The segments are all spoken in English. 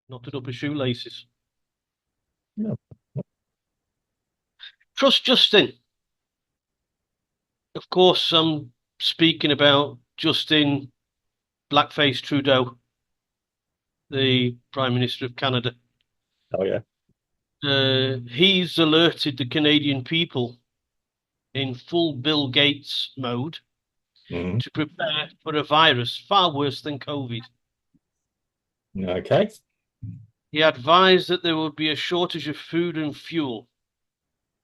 knotted up his shoelaces. No. Trust Justin. Of course, I'm speaking about Justin Blackface Trudeau, the Prime Minister of Canada. Oh yeah. He's alerted the Canadian people in full Bill Gates mode Mm. to prepare for a virus far worse than COVID. Okay. He advised that there would be a shortage of food and fuel,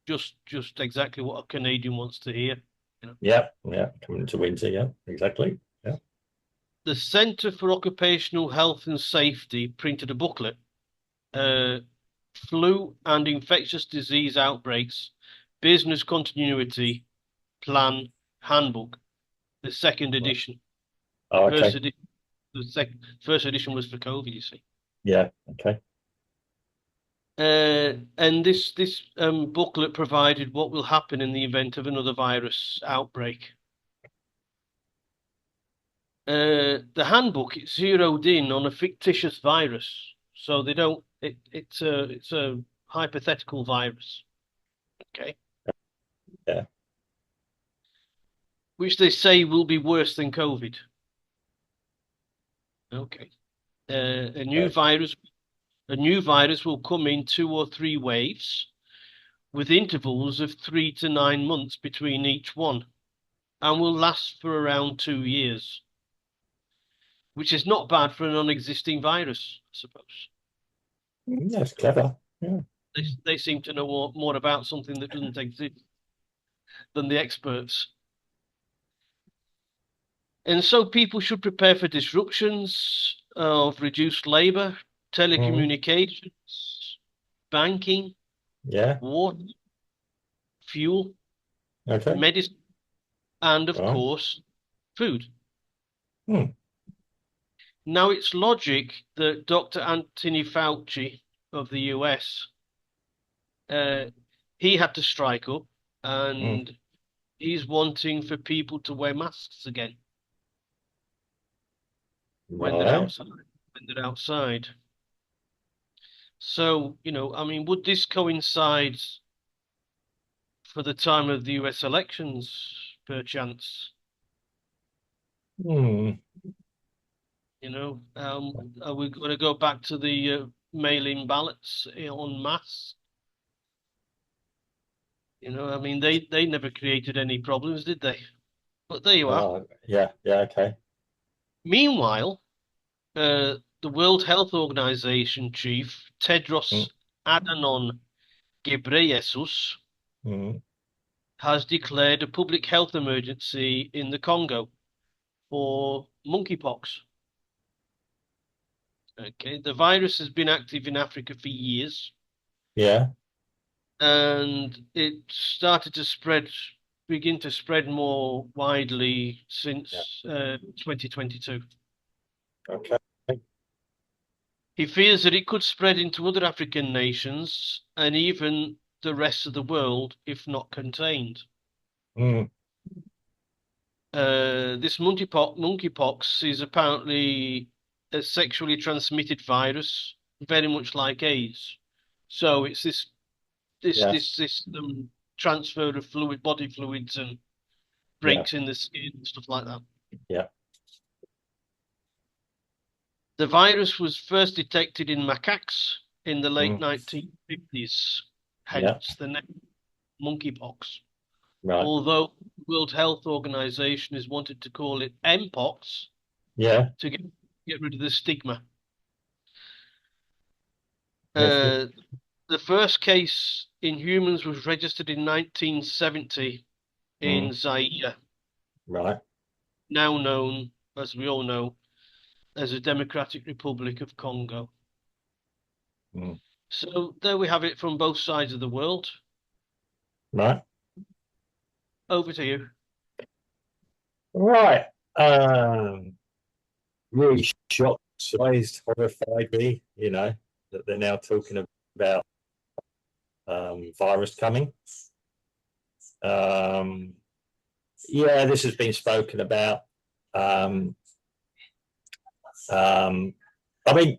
just exactly what a Canadian wants to hear. You know. Yeah. Yeah. Coming to winter. Yeah. Exactly. Yeah. The Centre for Occupational Health and Safety printed a booklet, uh, Flu and Infectious Disease Outbreaks, Business Continuity Plan Handbook, the second edition. The Oh, first okay. edition, first edition was for COVID, you see. Yeah. Okay. And this booklet provided what will happen in the event of another virus outbreak. The handbook is zeroed in on a fictitious virus, so they don't. It's a hypothetical virus, okay, Yeah. which they say will be worse than COVID. Okay, a new Okay. virus, a new virus will come in 2 or 3 waves, with intervals of 3 to 9 months between each one, and will last for around 2 years, which is not bad for a non-existing virus, I suppose. That's clever. Yeah. They seem to know more about something that doesn't exist than the experts. And so people should prepare for disruptions of reduced labor, Mm. telecommunications, banking, Yeah. water, fuel, Okay. medicine, and of Right. course, food. Hmm. Now, it's logic that Dr. Anthony Fauci of the US, uh, he had to strike up, Hmm. and he's wanting for people to wear masks again when they're Right. outside. When they're outside. So, I mean, would this coincide for the time of the US elections, perchance? Hmm. Are we going to go back to the mail-in ballots en masse? I mean, they never created any problems, did they? But there you are. Yeah. Yeah. Okay. Meanwhile, the World Health Organization chief, Hmm. Tedros Adhanom Ghebreyesus, Hmm. has declared a public health emergency in the Congo for monkeypox. Okay, the virus has been active in Africa for years, Yeah. and it started to begin to spread more widely Yeah. since 2022. Okay. He fears that it could spread into other African nations and even the rest of the world if not contained. Hmm. This monkeypox is apparently a sexually transmitted virus, very much like AIDS. So it's this Yeah. this this transfer of body fluids, and Yeah. breaks in the skin and stuff like that. Yeah. The virus was first detected in macaques in the late Hmm. 1950s, Yeah. hence the name monkeypox. Right. Although the World Health Organization has wanted to call it mpox Yeah. to get rid of the stigma. Yes. Yes. Uh, the first case in humans was registered in 1970 Hmm. in Zaire, Right. now known, as we all know, as the Democratic Republic of Congo. Hmm. So there we have it from both sides of the world. Right. Over to you. Right. Really shocked, surprised, horrified me, that they're now talking about virus coming. Um, yeah, this has been spoken about. Um, I mean,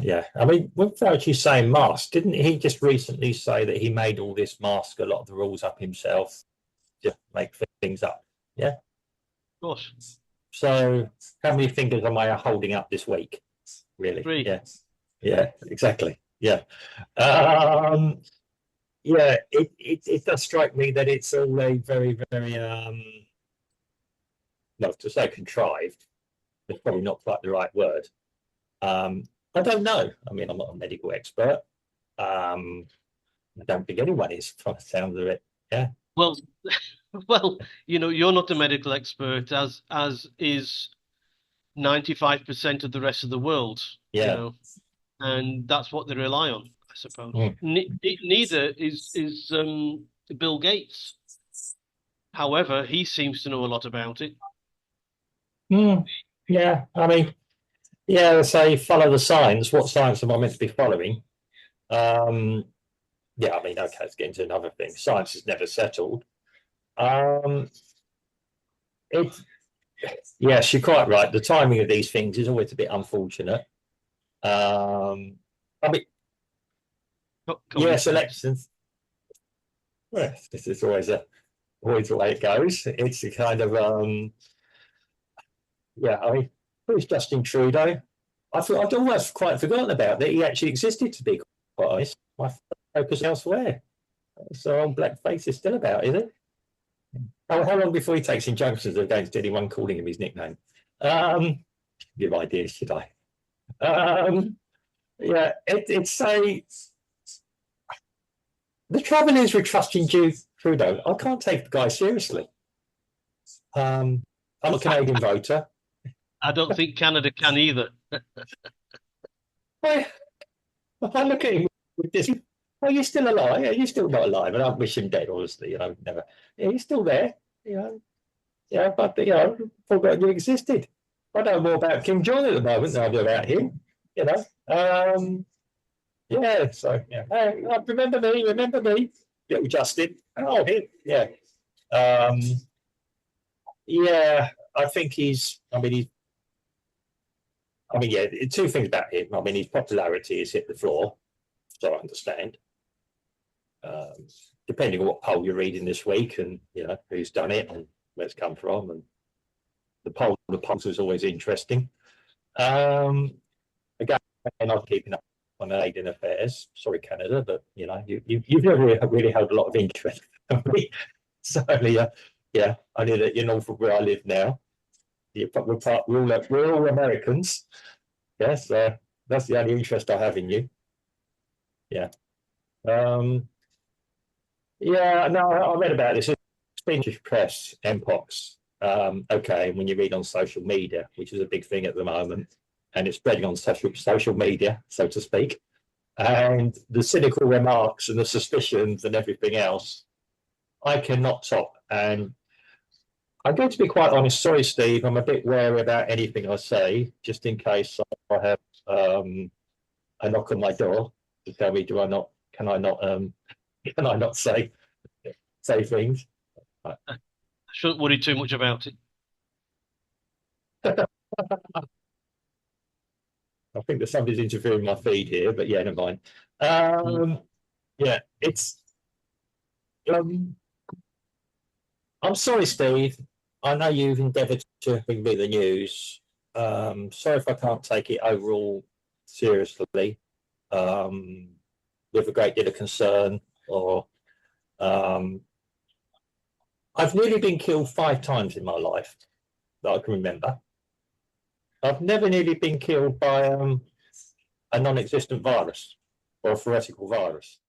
yeah, I mean, when Fauci saying mask, didn't he just recently say that he made all this mask, a lot of the rules up himself, just make things up? Yeah. Of course. So, how many fingers am I holding up this week? Really? 3. Yeah. Yeah. Exactly. Yeah. Um, yeah. It does strike me that it's all a very, very no, to say contrived. It's probably not quite the right word. Um, I don't know. I mean, I'm not a medical expert. I don't think anyone is, from the sounds of it. Yeah. Well, well, you're not a medical expert, as is 95% of the rest of the world, Yeah. and that's what they rely on, I suppose. Mm. Neither is Bill Gates. However, he seems to know a lot about it. Mm. Yeah. I mean, yeah, say follow the science. What science am I meant to be following? Um, yeah, I mean, okay, let's get into another thing. Science is never settled. Um, it, yes, you're quite right. The timing of these things is always a bit unfortunate. I mean, yes, elections. Well, this is always the way it goes. It's a kind of yeah. I mean, who's Justin Trudeau? I'd almost quite forgotten about that he actually existed. To be quite honest, my focus elsewhere. So old blackface is still about, is it? How long before he takes injunctions against anyone calling him his nickname? Give ideas, should I? Yeah, it's a. The trouble is with trusting Trudeau. I can't take the guy seriously. I'm a Canadian voter. I don't think Canada can either. I, I look at him with this. Oh, you're still alive? Yeah, you're still not alive, and I wish him dead. Honestly, never. Yeah, he's still there. Yeah, but forgot you existed. I know more about Kim Jong at the moment than I do about him. You know. Yeah. So yeah. Hey, remember me, little Justin. Oh, him. Yeah. Um, yeah. I think he's. I mean, he's. I mean, yeah. Two things about him. I mean, his popularity has hit the floor. So I understand. Um, Depending on what poll you're reading this week, and who's done it and where it's come from, and the polls is always interesting. Again, I'm not keeping up on Canadian affairs. Sorry, Canada, but you've never really held a lot of interest. Certainly, yeah, I know that you're north of where I live now. We're all Americans. Yes, that's the only interest I have in you. Yeah. Yeah, no, I read about this. British press, POX. Okay, when you read on social media, which is a big thing at the moment, and it's spreading on social media, so to speak, and the cynical remarks and the suspicions and everything else, I cannot top. And I'm going to be quite honest. Sorry, Steve, I'm a bit wary about anything I say, just in case I have a knock on my door to tell me, can I not, can I not say things? I shouldn't worry too much about it. I think that somebody's interfering my feed here, but yeah, never mind. Yeah, it's. I'm sorry, Steve. I know you've endeavoured to bring me the news. Sorry if I can't take it overall seriously, with a great deal of concern. Or I've nearly been killed 5 times in my life that I can remember. I've never nearly been killed by a non-existent virus or a theoretical virus.